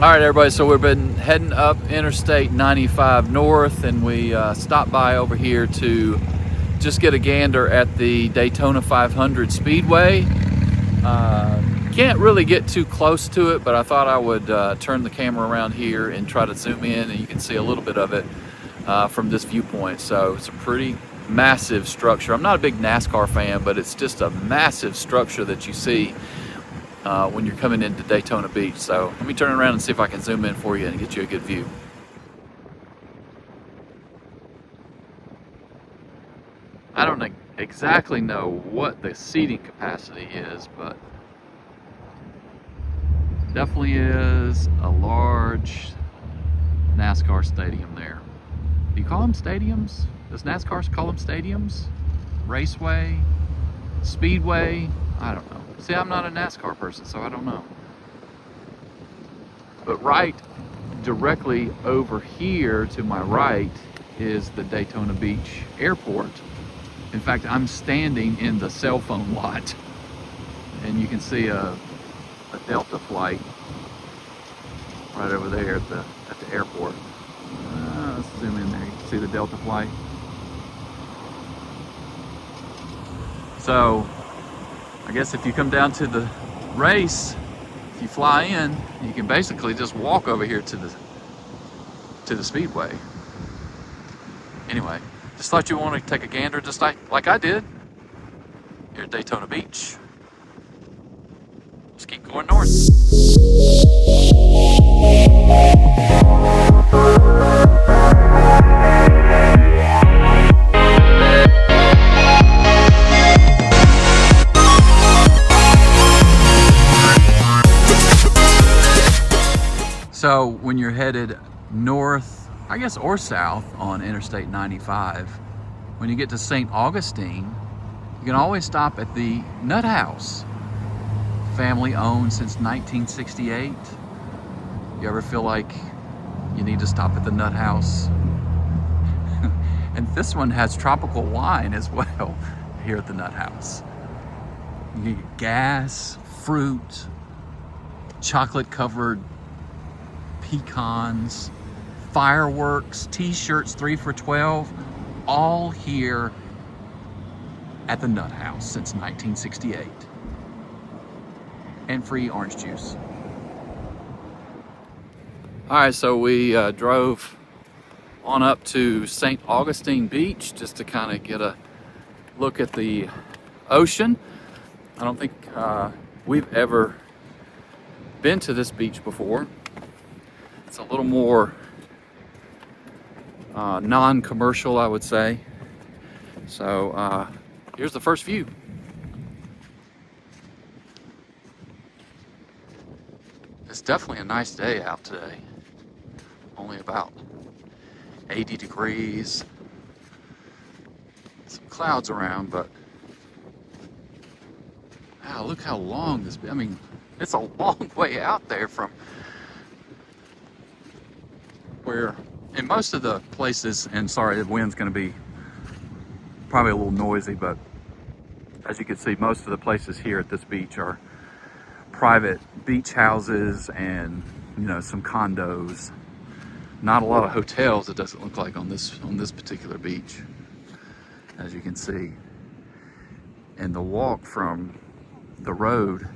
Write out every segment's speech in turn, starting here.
All right, everybody, so we've been heading up Interstate 95 North, and we stopped by over here to just get a gander at the Daytona 500 Speedway. Can't really get too close to it, but I thought I would turn the camera around here and try to zoom in, and you can see a little bit of it from this viewpoint. So it's a pretty massive structure. I'm not a big NASCAR fan, but it's just a massive structure that you see when you're coming into Daytona Beach. So let me turn around and see if I can zoom in for you and get you a good view. I don't exactly know what the seating capacity is, but definitely is a large NASCAR stadium there. Do you call them stadiums? Does NASCAR call them stadiums? Raceway? Speedway? I don't know. See, I'm not a NASCAR person, so I don't know. But right directly over here to my right is the Daytona Beach Airport. In fact, I'm standing in the cell phone lot, and you can see a Delta flight right over there at the airport. Let's zoom in there. You can see the Delta flight. So I guess if you come down to the race, if you fly in, you can basically just walk over here to the speedway. Anyway, just thought you wanted to take a gander just like I did here at Daytona Beach. Let's keep going north. So when you're headed north, I guess, or south on Interstate 95, when you get to St. Augustine, you can always stop at the NUTHOUSE. Family owned since 1968. You ever feel like you need to stop at the NUTHOUSE? And this one has tropical wine as well here at the NUTHOUSE. You get gas, fruit, chocolate covered pecans, fireworks, t-shirts 3 for $12, all here at the NUTHOUSE since 1968. And free orange juice. All right, so we drove on up to St. Augustine Beach just to kind of get a look at the ocean. I don't think we've ever been to this beach before. It's a little more non-commercial, I would say. So here's the first view. It's definitely a nice day out today. Only about 80 degrees. Some clouds around, but wow, look how long this, I mean, it's a long way out there from where, in most of the places, and sorry, the wind's going to be probably a little noisy, but as you can see, most of the places here at this beach are private beach houses and, you know, some condos. Not a lot of hotels, it doesn't look like on this particular beach, as you can see. And the walk from the road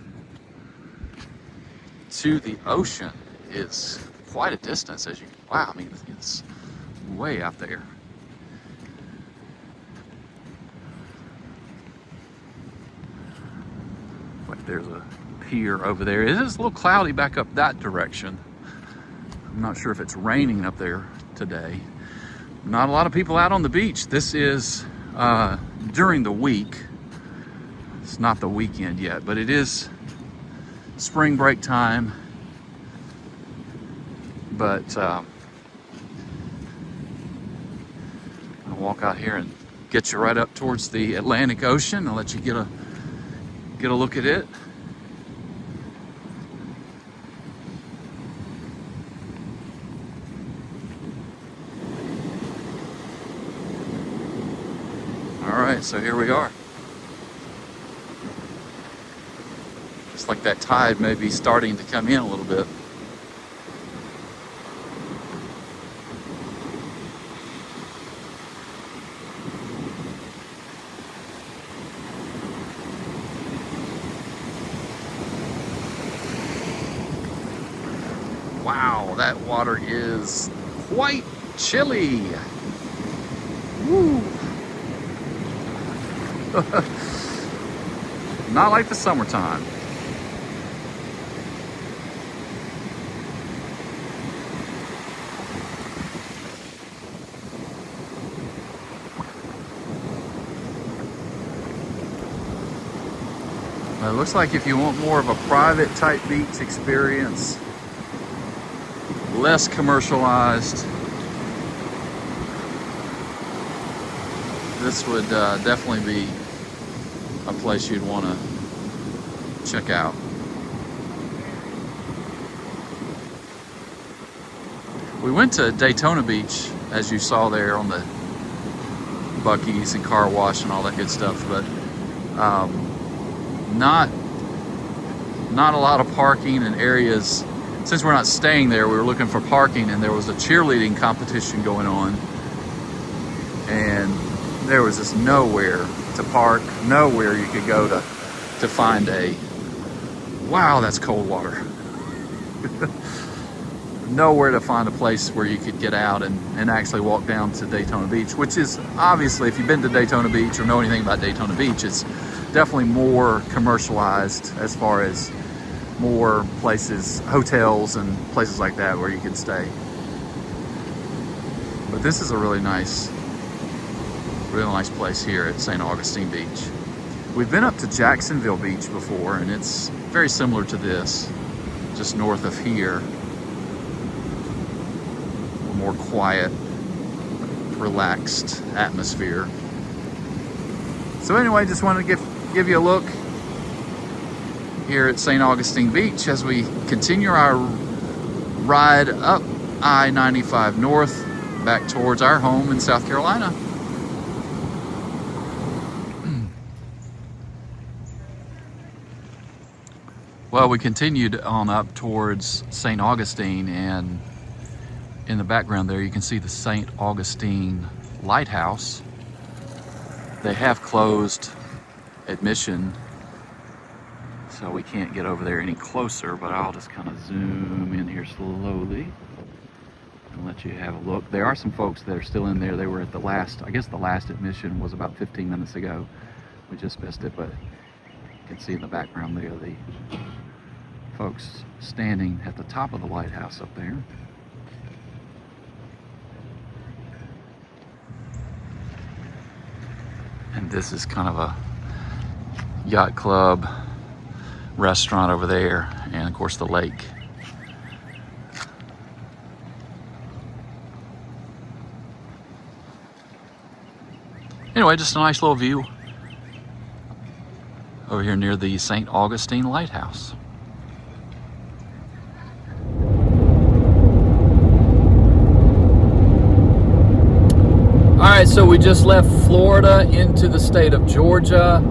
to the ocean is quite a distance, as you, wow, I mean, it's way out there. Like there's a pier over there. It is a little cloudy back up that direction. I'm not sure if it's raining up there today. Not a lot of people out on the beach. This is during the week. It's not the weekend yet, but it is spring break time. But I'll walk out here and get you right up towards the Atlantic Ocean. I'll let you get a look at it. All right, so here we are. Looks like that tide may be starting to come in a little bit. Wow, that water is quite chilly. Woo. Not like the summertime. It looks like if you want more of a private type beach experience, less commercialized, this would definitely be a place you'd want to check out. We went to Daytona Beach, as you saw there on the Buc-ee's and car wash and all that good stuff, but not a lot of parking and areas. Since we're not staying there, we were looking for parking, and there was a cheerleading competition going on, and there was just nowhere to park, nowhere you could go to find a, wow, that's cold water. Nowhere to find a place where you could get out and actually walk down to Daytona Beach, which is obviously, if you've been to Daytona Beach or know anything about Daytona Beach, it's definitely more commercialized as far as more places, hotels and places like that where you can stay. But this is a really nice place here at St. Augustine Beach. We've been up to Jacksonville Beach before, and it's very similar to this, just north of here. A more quiet, relaxed atmosphere. So anyway, just wanted to give you a look here at St. Augustine Beach as we continue our ride up I-95 North back towards our home in South Carolina. Well, we continued on up towards St. Augustine, and in the background there you can see the St. Augustine Lighthouse. They have closed admission, so we can't get over there any closer, but I'll just kind of zoom in here slowly and let you have a look. There are some folks that are still in there. They were at the last, I guess the last admission was about 15 minutes ago. We just missed it, but you can see in the background there the folks standing at the top of the lighthouse up there. And this is kind of a yacht club restaurant over there, and of course the lake. Anyway, just a nice little view over here near the St. Augustine Lighthouse. Alright, so we just left Florida into the state of Georgia.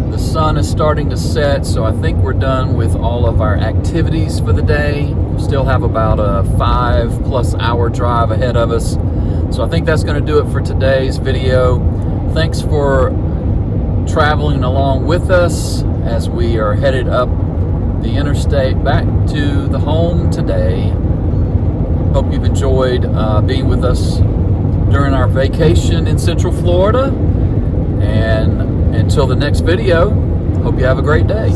The sun is starting to set, so I think we're done with all of our activities for the day. We still have about a 5+ hour drive ahead of us. So I think that's going to do it for today's video. Thanks for traveling along with us as we are headed up the interstate back to the home today. Hope you've enjoyed being with us during our vacation in Central Florida. And until the next video, hope you have a great day.